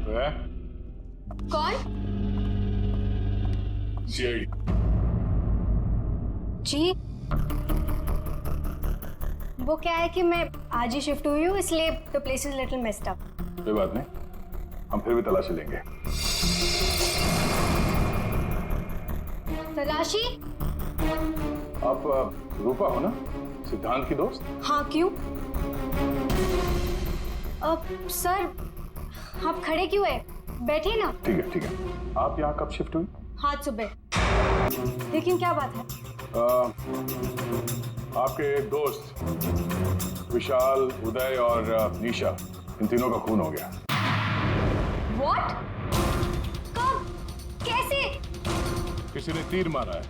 कौन? सीआईडी। जी, वो क्या है कि मैं आज ही शिफ्ट हुई हूँ, इसलिए the place is little messed up. कोई बात नहीं, हम फिर भी तलाशी लेंगे। तलाशी? आप रूपा हो ना, सिद्धांत की दोस्त? हाँ, क्यों? सर, आप खड़े क्यों है? बैठिए ना। ठीक है ठीक है। आप यहाँ कब शिफ्ट हुई? आज सुबह। लेकिन क्या बात है? आपके एक दोस्त विशाल, उदय और निशा, इन तीनों का खून हो गया। What? कब? कैसे? किसी ने तीर मारा है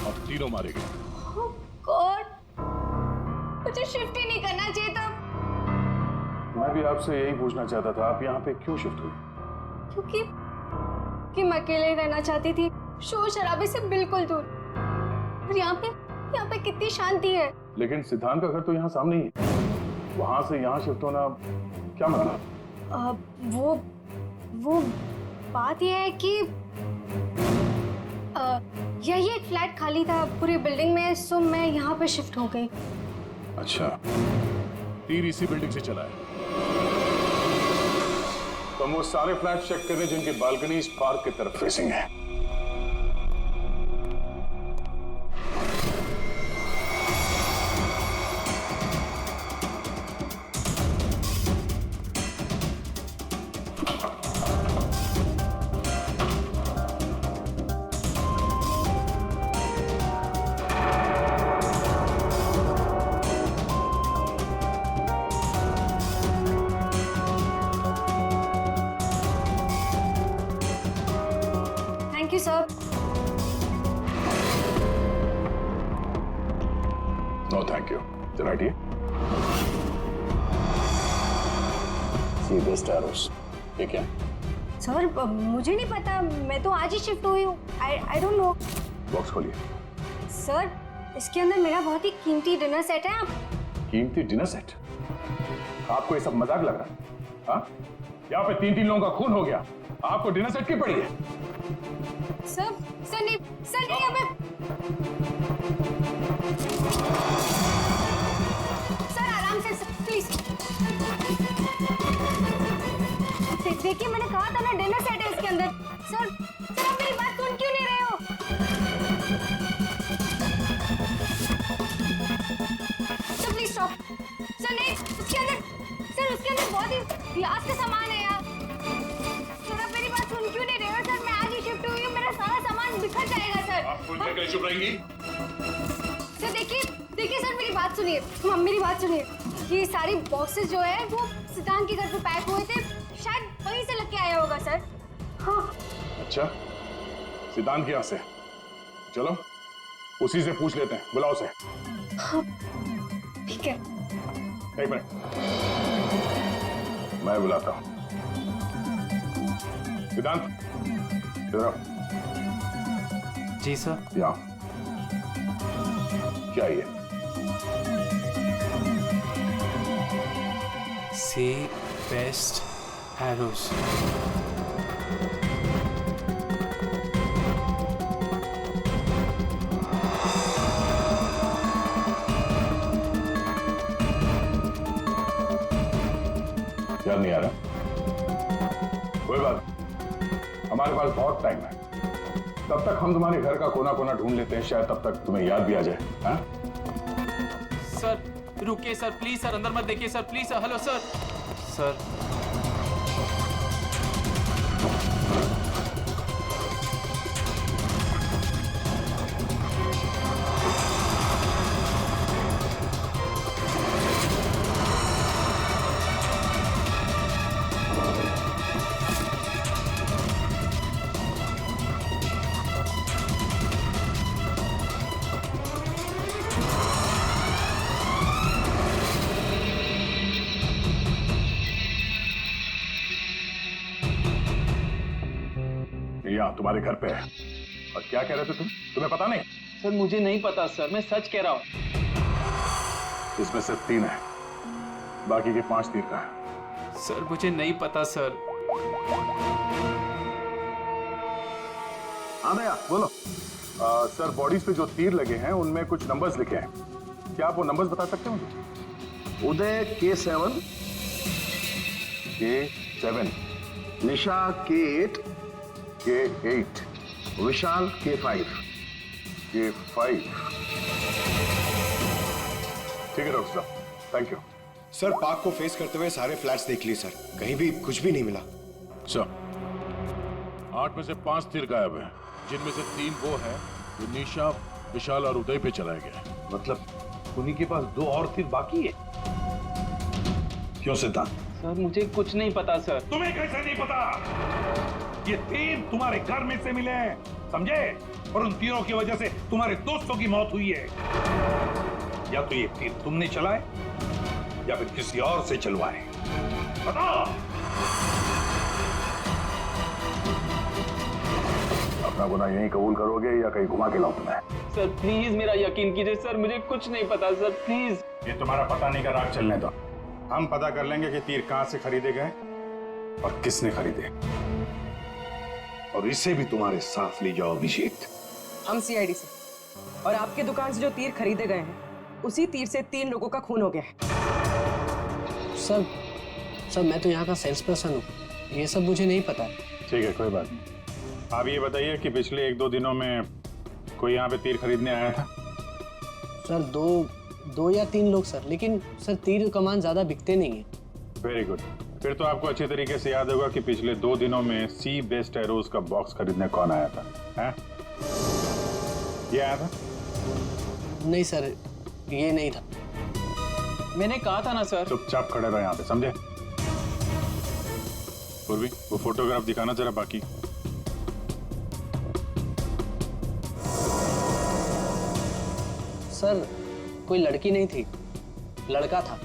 और तीनों मारे गए। Oh God! मुझे शिफ्ट ही नहीं करना चाहिए था। मैं भी आपसे यही पूछना चाहता था, आप यहाँ पे क्यों शिफ्ट हुई? क्योंकि मैं अकेले रहना चाहती थी, शोर शराबे से बिल्कुल दूर। और यहाँ पे कितनी शांति है। लेकिन सिद्धांत का घर तो यहाँ सामने ही है, वहां से यहाँ शिफ्ट होना क्या मतलब? वो बात यह है कि यही एक फ्लैट खाली था पूरी बिल्डिंग में, सो मैं यहाँ पे शिफ्ट हो गई। अच्छा, तीर इसी बिल्डिंग से चला है। तो हम वो सारे फ्लैट चेक कर रहे हैं जिनकी बालकनी इस पार्क की तरफ फेसिंग है। Thank you sir. No thank you. चल हटिए। See this tarots. ये क्या? सर, मुझे नहीं पता, मैं तो आज ही शिफ्ट हुई हूँ। I don't know. बॉक्स खोलिए। सर, इसके अंदर मेरा बहुत ही कीमती डिनर सेट है। आप कीमती डिनर सेट? आपको ये सब मजाक लग रहा है? हाँ? यहाँ पे तीन लोगों का खून हो गया, आपको डिनर सेट की पड़ी है? सर नहीं अबे। सर आराम से, प्लीज। देखिए, मैंने कहा था ना डिनर सेट है इसके अंदर। सर आप मेरी बात सुन क्यों नहीं रहे हो? Sir please stop. सर नहीं, उसके अंदर बहुत ही ग्लास का सामान है यार। सर आप मेरी बात सुन क्यों नहीं रहे हो? सर मैं आज ही शिफ्ट हुई हूँ, मेरा सारा सामान बिखर जाएगा सर। आप फुल करके चुप रहेंगी? सर देखिए सर, मेरी बात सुनिए। मेरी बात सुनिए। ये सारी बॉक्सेस जो है वो सिद्धांत के घर पे पैक हुए थे, शायद वहीं से लेके आया होगा सर। हाँ। अच्छा, सिद्धांत के यहाँ से? चलो उसी से पूछ लेते हैं, बुलाओ उसे। हाँ, ठीक है। एक मिनट, मैं बुलाता हूँ। सिद्धांत, इधर आओ। जी सर। यहाँ क्या ये? से बेस्ट एरोस। याद नहीं आ रहा? कोई बात, हमारे पास बहुत टाइम है। तब तक हम तुम्हारे घर का कोना कोना ढूंढ लेते हैं, शायद तब तक तुम्हें याद भी आ जाए। हाँ? सर रुकिए सर, प्लीज सर, अंदर मत देखिए sir, please sir. Hello sir. Sir यहाँ तुम्हारे घर पे है। और क्या कह रहे थे तुम? तुम्हें पता नहीं? सर मुझे नहीं पता सर, मैं सच कह रहा हूँ। इसमें सिर्फ 3 है, बाकी के 5 तीर का है। सर मुझे नहीं पता सर। हाँ भैया बोलो। सर बॉडीज पे जो तीर लगे हैं उनमें कुछ नंबर्स लिखे हैं, क्या आप वो नंबर्स बता सकते हैं मुझे? उदय K7, K7, निशा K8, K8, विशाल K5। K5। ठीक है डॉक्टर साहब, थैंक यू। सर पार्क को फेस करते हुए सारे फ्लैट्स देख लिए सर, कहीं भी कुछ भी नहीं मिला। सर 8 में से 5 तीर गायब हैं, जिनमें से 3 वो हैं जो निशा, विशाल और उदय पे चलाए गए। मतलब उन्हीं के पास 2 और तीर बाकी है। क्यों सिद्धांत? सर मुझे कुछ नहीं पता सर। तुम्हें कैसे नहीं पता? ये तीर तुम्हारे घर में से मिले हैं, समझे? और उन तीरों की वजह से तुम्हारे दोस्तों की मौत हुई है। या तो ये तीर तुमने चलाए या फिर किसी और से चलवाए, बताओ। अपना गुनाह यहीं कबूल करोगे या कहीं घुमा के लाऊं तुम्हें? सर प्लीज मेरा यकीन कीजिए सर, मुझे कुछ नहीं पता सर, प्लीज। ये तुम्हारा पता नहीं का राग चलने दो, हम पता कर लेंगे कि तीर कहां से खरीदे गए और किसने खरीदे। और इसे भी तुम्हारे साथ ले जाओ अभिषेक। हम सीआईडी से, और आपके दुकान से जो तीर खरीदे गए हैं उसी तीर से 3 लोगों का खून हो गया है। सर मैं तो यहाँ का सेल्स पर्सन हूँ, ये सब मुझे नहीं पता। ठीक है कोई बात नहीं। आप ये बताइए कि पिछले 1-2 दिनों में कोई यहाँ पे तीर खरीदने आया था? सर दो या 3 लोग सर, लेकिन सर तीर कमान ज्यादा बिकते नहीं है। वेरी गुड, फिर तो आपको अच्छी तरीके से याद होगा कि पिछले 2 दिनों में सी बेस्ड एरोज का बॉक्स खरीदने कौन आया था? हैं? ये आया था? नहीं सर, ये नहीं था। मैंने कहा था ना सर। चुपचाप खड़े रहो यहाँ पे, समझे? पूर्वी वो फोटोग्राफ दिखाना जरा बाकी। सर कोई लड़की नहीं थी, लड़का था।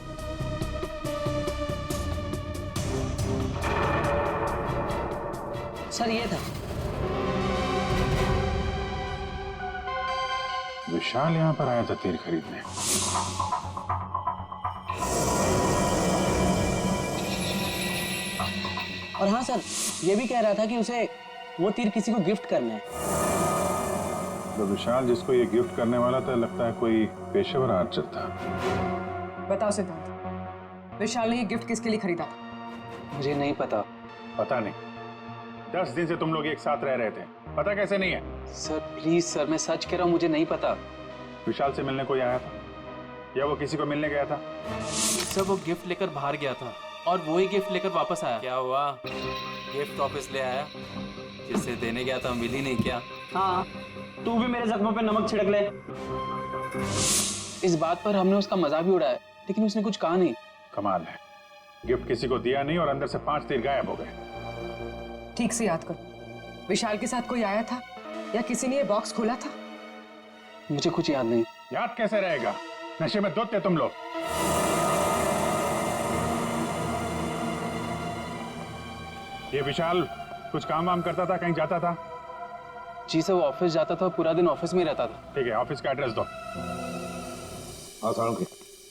सर ये था। विशाल यहाँ पर आया था तीर खरीदने। और हाँ सर, ये भी कह रहा था कि उसे वो तीर किसी को गिफ्ट करना है। तो विशाल जिसको ये गिफ्ट करने वाला था, लगता है कोई पेशेवर आर्चर था। बताओ सिद्धांत, विशाल ने ये गिफ्ट किसके लिए खरीदा था? मुझे नहीं पता। पता नहीं, 10 दिन से तुम लोग एक साथ रह रहे थे, पता कैसे नहीं है? सर प्लीज सर, मैं सच कह रहा हूँ, मुझे नहीं पता। विशाल से मिलने कोई आया था या वो किसी को मिलने गया था? सर वो गिफ्ट लेकर बाहर गया था और वो ही गिफ्ट लेकर वापस आया। क्या हुआ? गिफ्ट वापस ले आया? जिससे देने गया था मिली नहीं क्या? हाँ, तू भी मेरे जख्मों पे नमक छिड़क ले। इस बात पर हमने उसका मजाक भी उड़ाया, लेकिन उसने कुछ कहा नहीं। कमाल है, गिफ्ट किसी को दिया नहीं और अंदर से 5 तीर गायब हो गए। ठीक से याद करो, विशाल के साथ कोई आया था या किसी ने ये बॉक्स खोला था? मुझे कुछ याद नहीं। याद कैसे रहेगा, नशे में धुत थे तुम लोग। ये विशाल कुछ काम वाम करता था, कहीं जाता था? जी सर, वो ऑफिस जाता था, पूरा दिन ऑफिस में ही रहता था। ठीक है, ऑफिस का एड्रेस दो।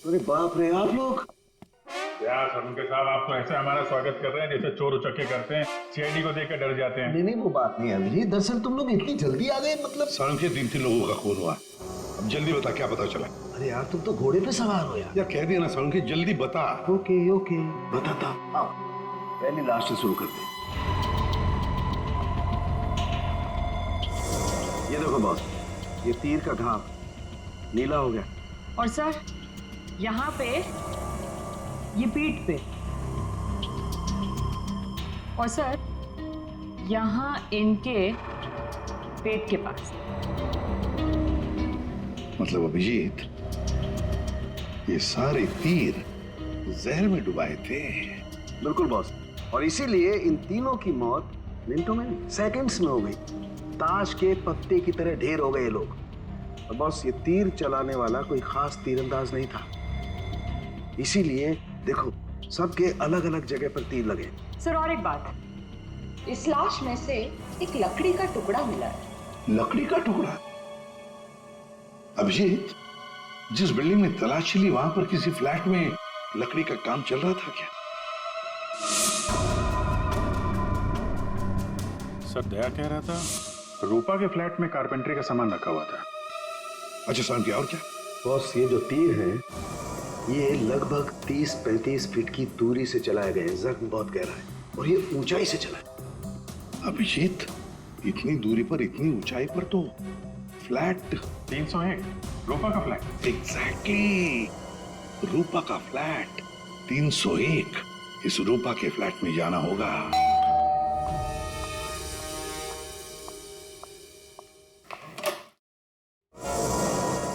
अरे बाप रे, आप लोग यार सरुणके साहब, आप तो ऐसे हमारा स्वागत कर रहे हैं जैसे चोर उचक्के करते हैं, सीआईडी को देखकर डर जाते हैं। नहीं वो बात नहीं है अभिजीत, दरअसल तुम लोग इतनी जल्दी आ गए, मतलब सड़क 3 लोगों का खून हुआ। अब जल्दी बता, क्या पता चला? अरे यार तुम तो घोड़े पे सवार हो यार। यार कह दिया ना सड़क, जल्दी बता। ओके बताता। आओ पहले लास्ट से शुरू करते हैं। ये देखो बॉस, ये तीर का घाव नीला हो गया। और सर यहाँ पे, ये पीठ पे, और सर यहाँ इनके पेट के पास। मतलब अभिजीत, ये सारे तीर जहर में डुबाए थे। बिल्कुल बॉस, और इसीलिए इन तीनों की मौत मिनटों में नहीं, सेकंड्स में हो गई। ताश के पत्ते की तरह ढेर हो गए ये लोग। और बॉस, ये तीर चलाने वाला कोई खास तीरंदाज नहीं था, इसीलिए देखो सबके अलग अलग जगह पर तीर लगे। सर और एक बात, इस लाश में से एक लकड़ी का टुकड़ा मिला है। लकड़ी का टुकड़ा? अभिजीत, जिस बिल्डिंग में तलाशी ली वहां पर किसी फ्लैट में लकड़ी का काम चल रहा था क्या? सर दया कह रहा था रूपा के फ्लैट में कारपेंटरी का सामान रखा हुआ था। अच्छा शांति, और क्या? बॉस, ये जो तीर है ये लगभग 30-35 फीट की दूरी से चलाए गए हैं। जख्म बहुत गहरा है और ये ऊंचाई से चला है। अभिजीत, इतनी दूरी पर, इतनी ऊंचाई पर तो फ्लैट 301 रूपा का फ्लैट। एग्जैक्टली, रूपा का फ्लैट 301। इस रूपा के फ्लैट में जाना होगा।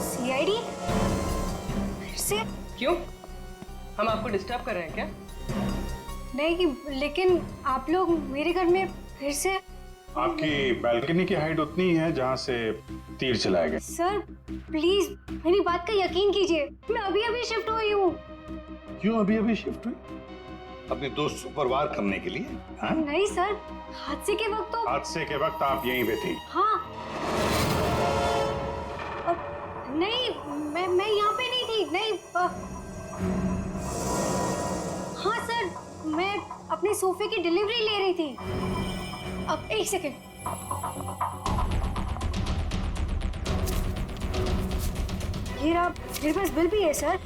सीआईडी फिर से? क्यों? हम आपको डिस्टर्ब कर रहे हैं क्या? नहीं, लेकिन आप लोग मेरे घर में फिर से? आपकी बालकनी की हाइट उतनी ही है जहां से तीर चलाए गए। सर प्लीज मेरी बात का यकीन कीजिए, मैं अभी अभी शिफ्ट हुई हूँ। क्यों अभी अभी शिफ्ट हुई? अपने दोस्त पर वार करने के लिए? हाँ? नहीं सर, हादसे के वक्त तो। हादसे के वक्त आप यहीं पे थी? हाँ। नहीं, मैं यहाँ पे नहीं थी। नहीं हाँ सर, मैं अपने सोफे की डिलीवरी ले रही थी। अब एक सेकेंड। ये रहा, मेरे पास बिल भी है सर।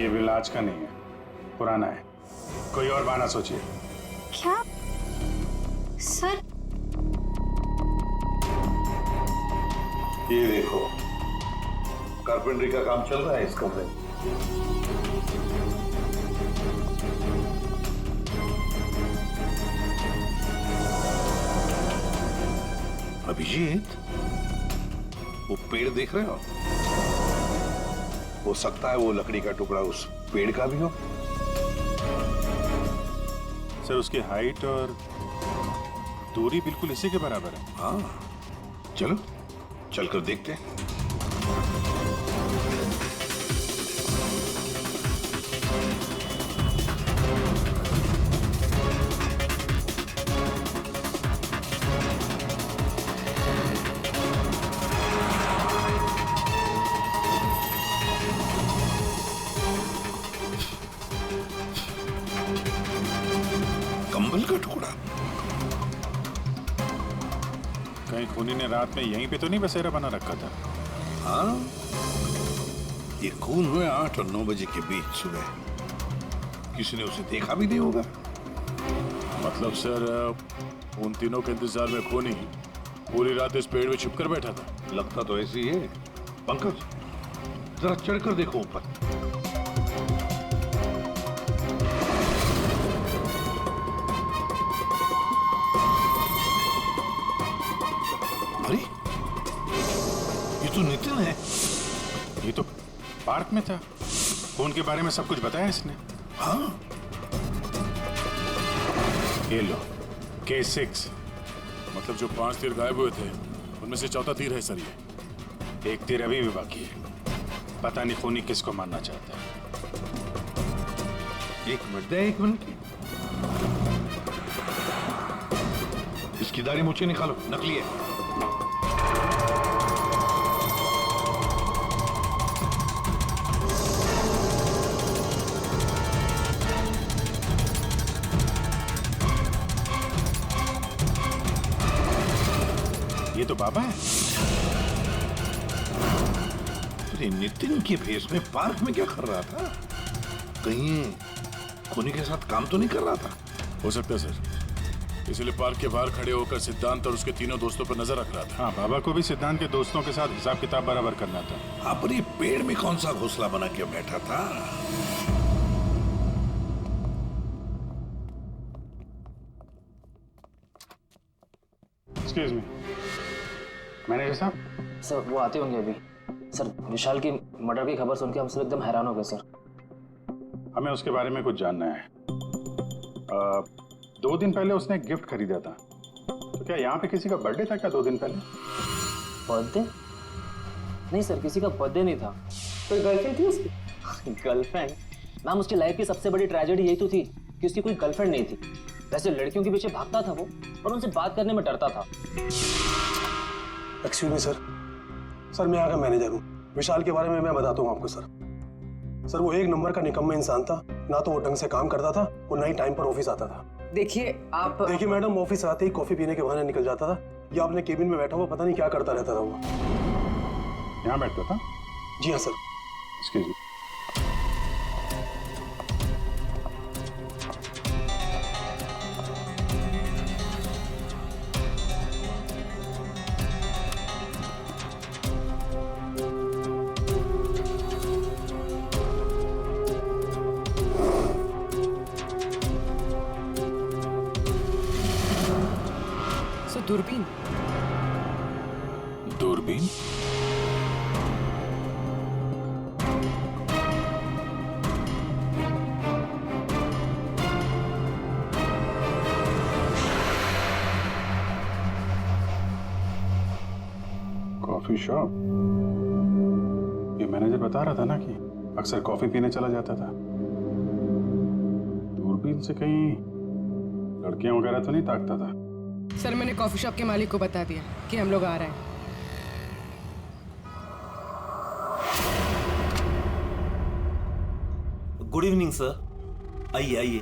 ये बिल आज का नहीं है, पुराना है। कोई और बहाना सोचिए। क्या सर? ये देखो, कारपेंटरी का काम चल रहा है इस कमरे में। अभिजीत, वो पेड़ देख रहे हो सकता है वो लकड़ी का टुकड़ा उस पेड़ का भी हो। सर उसकी हाइट और दूरी बिल्कुल इसी के बराबर है। हाँ, चलो चलकर देखते हैं। कंबल का टुकड़ा। कहीं खूनी ने रात में यहीं पे तो नहीं बसेरा बना रखा था? हाँ, ये खून हुए 8 और 9 बजे के बीच सुबह। किसी ने उसे देखा भी नहीं होगा। मतलब सर, उन तीनों के इंतजार में खूनी पूरी रात इस पेड़ में छिपकर बैठा था। लगता तो ऐसे ही है। पंकज, जरा चढ़कर देखो ऊपर। अरे, ये तो नितिन है। ये तो पार्क में था। फोन के बारे में सब कुछ बताया इसने। हाँ, ये लो K6। मतलब जो 5 तीर गायब हुए थे उनमें से चौथा तीर है सर। ये एक तीर अभी भी बाकी है। पता नहीं खूनी किसको मारना चाहता है। एक मिनट। इसकी दाढ़ी मूछें निकालो, नकली है। ये तो बाबा है। अरे नितिन के भेष में पार्क में क्या कर रहा था? कहीं खूनी के साथ काम तो नहीं कर रहा था? हो सकता है सर, इसलिए पार्क के बाहर खड़े होकर सिद्धांत और उसके तीनों दोस्तों पर नजर रख रहा था। हाँ, बाबा को भी सिद्धांत के दोस्तों के साथ हिसाब किताब बराबर करना था। हाँ, पर ये पेड़ में कौन सा घोंसला बना के बैठा था? एक्सक्यूज मी, मैनेजर साहब। सर वो आते होंगे अभी। सर विशाल की मर्डर की खबर सुन के हम सब एकदम हैरान हो गए सर। हमें उसके बारे में कुछ जानना है। 2 दिन पहले उसने एक गिफ्ट खरीदा था, तो क्या यहाँ पे किसी का बर्थडे था क्या 2 दिन पहले? बर्थडे? नहीं सर, किसी का बर्थडे नहीं था। कोई गर्लफ्रेंड थी उसकी? गर्लफ्रेंड? मैम, उसकी लाइफ की सबसे बड़ी ट्रेजेडी यही तो थी कि उसकी कोई गर्लफ्रेंड नहीं थी। वैसे लड़कियों के पीछे भागता था वो, और उनसे बात करने में डरता था। एक्सक्यूज मी सर, मैं यहाँ का मैनेजर हूँ। विशाल के बारे में मैं बताता हूँ आपको सर। सर वो एक नंबर का निकम्मा इंसान था, ना तो वो ढंग से काम करता था और ना ही टाइम पर ऑफिस आता था। देखिए आप देखिए मैडम, ऑफिस आते ही कॉफी पीने के बहाने निकल जाता था या अपने केबिन में बैठा हुआ पता नहीं क्या करता रहता था वो। यहाँ बैठता था? जी हाँ सर। Excuse me. दूरबीन दूरबीन? Coffee shop? ये मैनेजर बता रहा था ना कि अक्सर कॉफी पीने चला जाता था। दूरबीन से कहीं लड़कियां वगैरह तो नहीं ताकता था? सर मैंने कॉफी शॉप के मालिक को बता दिया कि हम लोग आ रहे हैं। गुड इवनिंग सर, आइए आइए।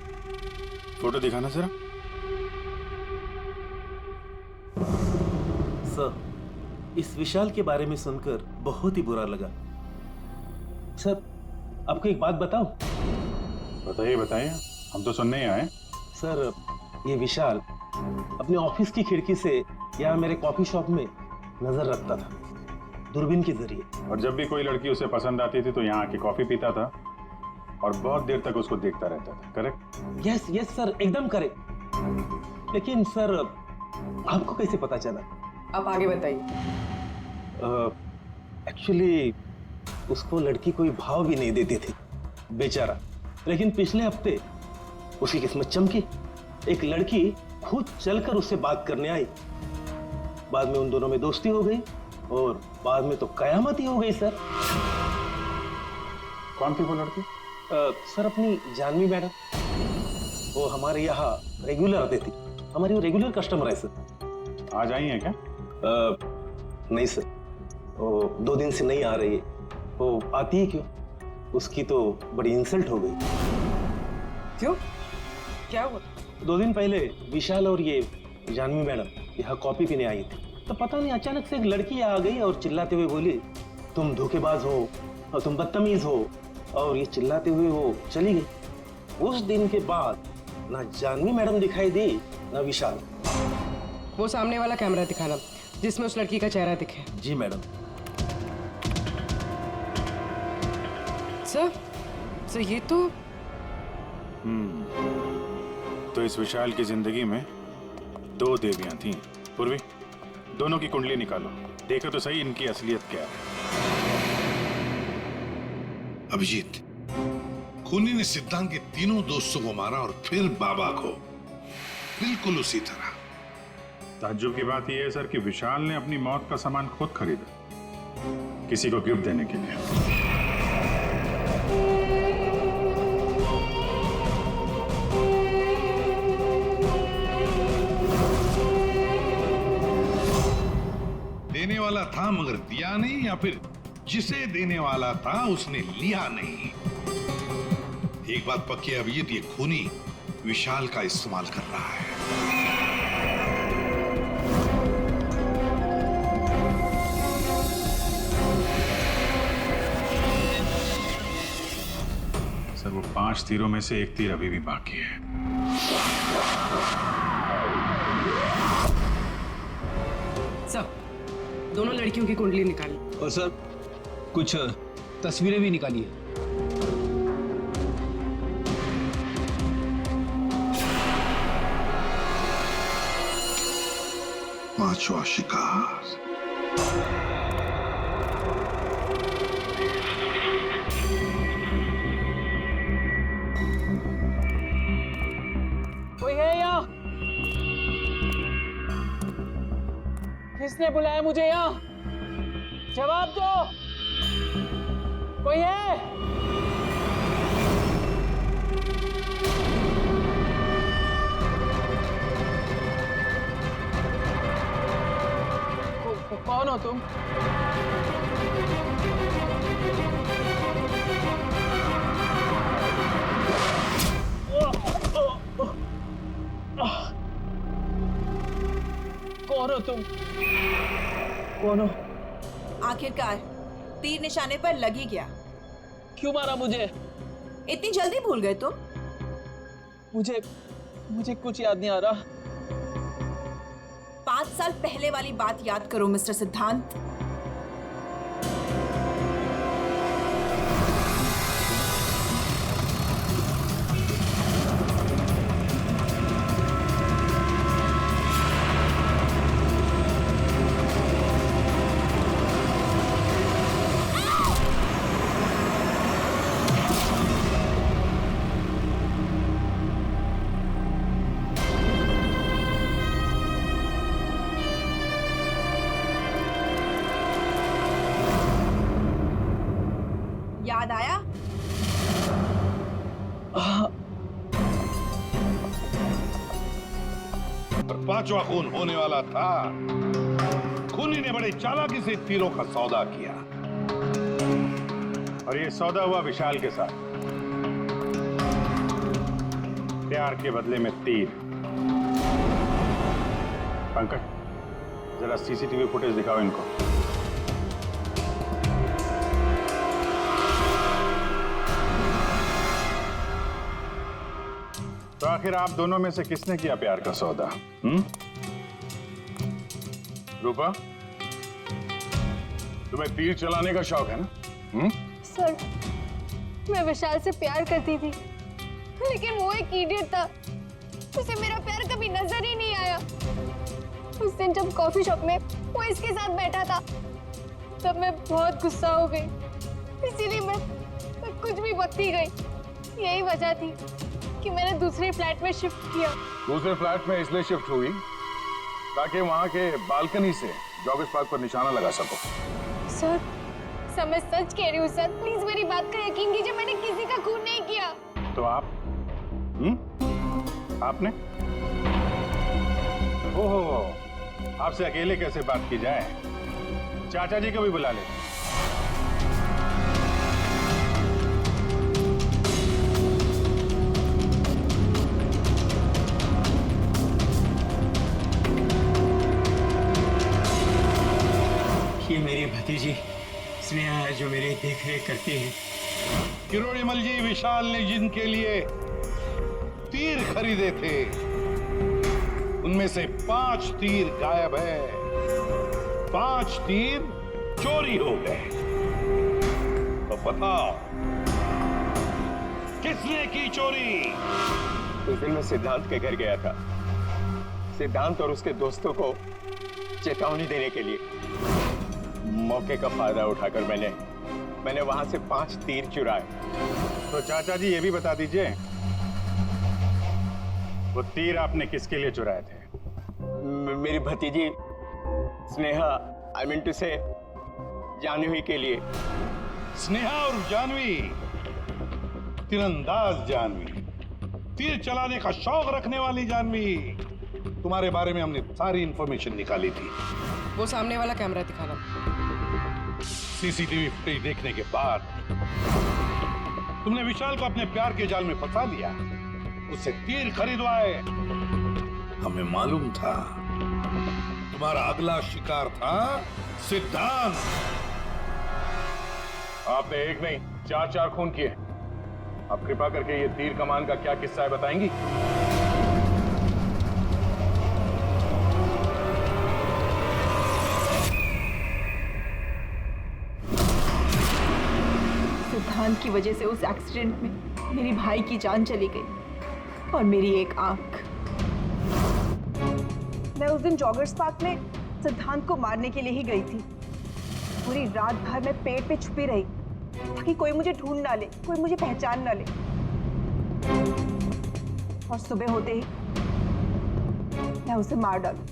फोटो दिखाना जरा। सर इस विशाल के बारे में सुनकर बहुत ही बुरा लगा। सर आपको एक बात बताऊं? बताइए बताइए, हम तो सुनने ही आए। सर ये विशाल अपने ऑफिस की खिड़की से यहाँ मेरे कॉफी शॉप में नजर रखता था, दूरबीन के जरिए। और जब भी कोई लड़की उसे पसंद आती थी तो यहाँ आके कॉफी पीता था और बहुत देर तक उसको देखता रहता था। करेक्ट? यस यस सर, एकदम करेक्ट। लेकिन सर आपको कैसे पता चला? आप आगे बताइए। एक्चुअली उसको लड़की कोई भाव भी नहीं देती थी बेचारा, लेकिन पिछले हफ्ते उसकी किस्मत चमकी। एक लड़की खुद चलकर उससे बात करने आई, बाद में उन दोनों में दोस्ती हो गई और बाद में तो कयामत ही हो गई सर। कौन थी वो लड़की? सर अपनी जानवी मैडम, वो हमारे यहाँ रेगुलर आती थी, हमारी वो रेगुलर कस्टमर है सर। आज आई है क्या? नहीं सर, वो 2 दिन से नहीं आ रही है। वो आती है क्यों? उसकी तो बड़ी इंसल्ट हो गई। क्यों, क्या हुआ? 2 दिन पहले विशाल और ये जानवी मैडम यहाँ कॉफी पीने आई थी, तो पता नहीं अचानक से एक लड़की आ गई और चिल्लाते हुए बोली तुम धोखेबाज हो और तुम बदतमीज हो, और ये चिल्लाते हुए वो चली गई। उस दिन के बाद ना जानवी मैडम दिखाई दी ना विशाल। वो सामने वाला कैमरा दिखाना जिसमें उस लड़की का चेहरा दिखे। जी मैडम। सर ये तो इस विशाल की जिंदगी में 2 देवियां थीं। पूर्वी, दोनों की कुंडली निकालो, देखो तो सही इनकी असलियत क्या है। अभिजीत, खूनी ने सिद्धांत के तीनों दोस्तों को मारा और फिर बाबा को, बिल्कुल उसी तरह। ताज्जुब की बात यह है सर कि विशाल ने अपनी मौत का सामान खुद खरीदा, किसी को गिफ्ट देने के लिए। देने वाला था मगर दिया नहीं, या फिर जिसे देने वाला था उसने लिया नहीं। एक बात पक्की है अभिजीत, ये खूनी विशाल का इस्तेमाल कर रहा है। सर वो 5 तीरों में से 1 तीर अभी भी बाकी है। सर दोनों लड़कियों की कुंडली निकाली और सर कुछ तस्वीरें भी निकाली है। पांचवा शिकार। कोई है यहाँ? किसने बुलाया मुझे यहाँ? जवाब दो, कोई है? कौन हो तुम? कौन हो तुम? कौन हो? आखिरकार तीर निशाने पर लग ही गया। क्यों मारा मुझे? इतनी जल्दी भूल गए तुम? मुझे कुछ याद नहीं आ रहा। 5 साल पहले वाली बात याद करो मिस्टर सिद्धांत। याद आया? और 5वां खून होने वाला था। खूनी ने बड़े चालाकी से तीरों का सौदा किया। और ये सौदा हुआ विशाल के साथ। प्यार के बदले में तीर। पंकज, जरा सीसीटीवी फुटेज दिखाओ इनको। तो आखिर आप दोनों में से किसने किया प्यार का सौदा? रूपा, तुम्हें तीर चलाने का शौक है ना? सर, मैं विशाल से प्यार करती थी, लेकिन वो एक इडियट था। उसे मेरा प्यार कभी नजर ही नहीं आया। उस दिन जब कॉफी शॉप में वो इसके साथ बैठा था, तब मैं बहुत गुस्सा हो गई। इसीलिए मैं कुछ भी बकती गई। यही वजह थी कि मैंने दूसरे फ्लैट में शिफ्ट किया। दूसरे फ्लैट में इसलिए शिफ्ट हुई ताकि वहां के बालकनी से जॉगिस पार्क पर निशाना लगा सको। सर, मैं सच कह रही हूँ सर। प्लीज मेरी बात का यकीन कीजिए, मैंने किसी का खून नहीं किया। तो आप? आपने? ओहो, आपसे अकेले कैसे बात की जाए? चाचा जी को भी बुला लेते। ये मेरी भतीजी स्नेहा है जो मेरी देखरेख करती है। किरोड़ीमल जी, विशाल ने जिनके लिए तीर खरीदे थे उनमें से 5 तीर गायब है। 5 तीर चोरी हो गए। तो बताओ किसने की चोरी? उस दिन मैं सिद्धांत के घर गया था, सिद्धांत और उसके दोस्तों को चेतावनी देने के लिए। मौके का फायदा उठाकर मैंने वहां से 5 तीर चुराए। तो चाचा जी ये भी बता दीजिए, वो तीर आपने किसके लिए चुराए थे? मेरी भतीजी स्नेहा, आई मीन टू से जानवी के लिए। स्नेहा और जानवी, तीरंदाज जानवी, तीर चलाने का शौक रखने वाली जानवी। तुम्हारे बारे में हमने सारी इंफॉर्मेशन निकाली थी। वो सामने वाला कैमरा दिखाना। सीसीटीवी फुटेज देखने के बाद तुमने विशाल को अपने प्यार के जाल में फंसा लिया, उससे तीर खरीदवाए। हमें मालूम था तुम्हारा अगला शिकार था सिद्धांत। आपने एक नहीं 4 खून किए। आप कृपा करके ये तीर कमान का क्या किस्सा है बताएंगी? सिद्धांत की वजह से उस एक्सीडेंट में मेरी भाई की जान चली गई और मेरी एक आंख। मैं उस दिन जॉगर्स पार्क में सिद्धांत को मारने के लिए ही गई थी। पूरी रात भर मैं पेड़ पे छुपी रही ताकि कोई मुझे ढूंढ ना ले, कोई मुझे पहचान ना ले। और सुबह होते ही मैं उसे मार डालूं।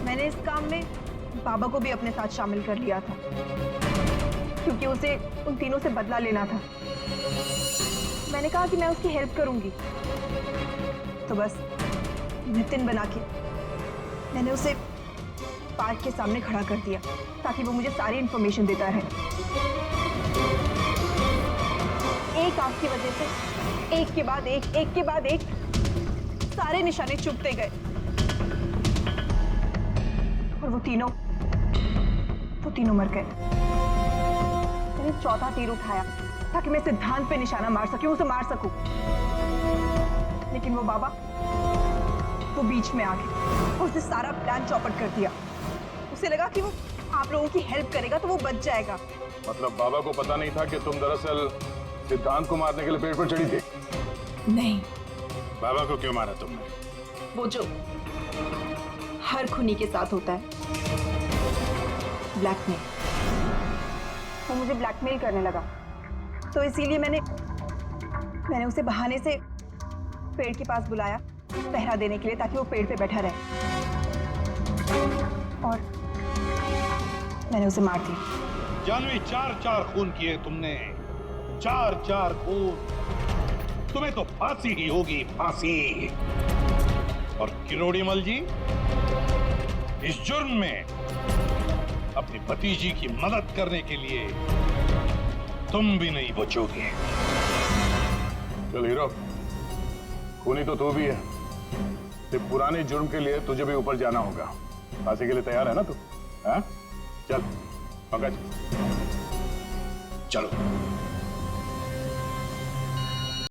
मैंने इस काम में बाबा को भी अपने साथ शामिल कर लिया था क्योंकि उसे उन तीनों से बदला लेना था। मैंने कहा कि मैं उसकी हेल्प करूंगी, तो बस नितिन बना के मैंने उसे पार्क के सामने खड़ा कर दिया ताकि वो मुझे सारी इंफॉर्मेशन देता रहे। एक आंख की वजह से एक के बाद एक के बाद एक सारे निशाने चुभते गए और वो तीनों मर गए। मैंने चौथा तीर उठाया ताकि मैं सिद्धांत पे निशाना मार सकूं, उसे मार सकूं, लेकिन वो बाबा वो बीच में आ गए और उसने सारा प्लान चौपट कर दिया। उसे लगा कि वो आप लोगों की हेल्प करेगा तो वो बच जाएगा। मतलब बाबा को पता नहीं था कि तुम दरअसल सिद्धांत को मारने के लिए पेड़ पर चढ़ी थी? नहीं। बाबा को क्यों मारा तुमने? वो जो हर खूनी के साथ होता है, ब्लैकमेल। वो मुझे ब्लैकमेल करने लगा, तो इसीलिए मैंने उसे बहाने से पेड़ के पास बुलाया पहरा देने के लिए, ताकि वो पेड़ पे बैठा रहे, और मैंने उसे मार दिया। जानवी, 4 खून किए तुमने, 4 खून। तुम्हें तो फांसी ही होगी, फांसी। और किरोड़ीमल जी, इस जुर्म में अपनी भतीजी की मदद करने के लिए तुम भी नहीं बचोगे। चल हीरो, खूनी तो तू भी है, ते पुराने जुर्म के लिए तुझे भी ऊपर जाना होगा। फांसी के लिए तैयार है ना तू? हाँ? चल पंकज, चलो।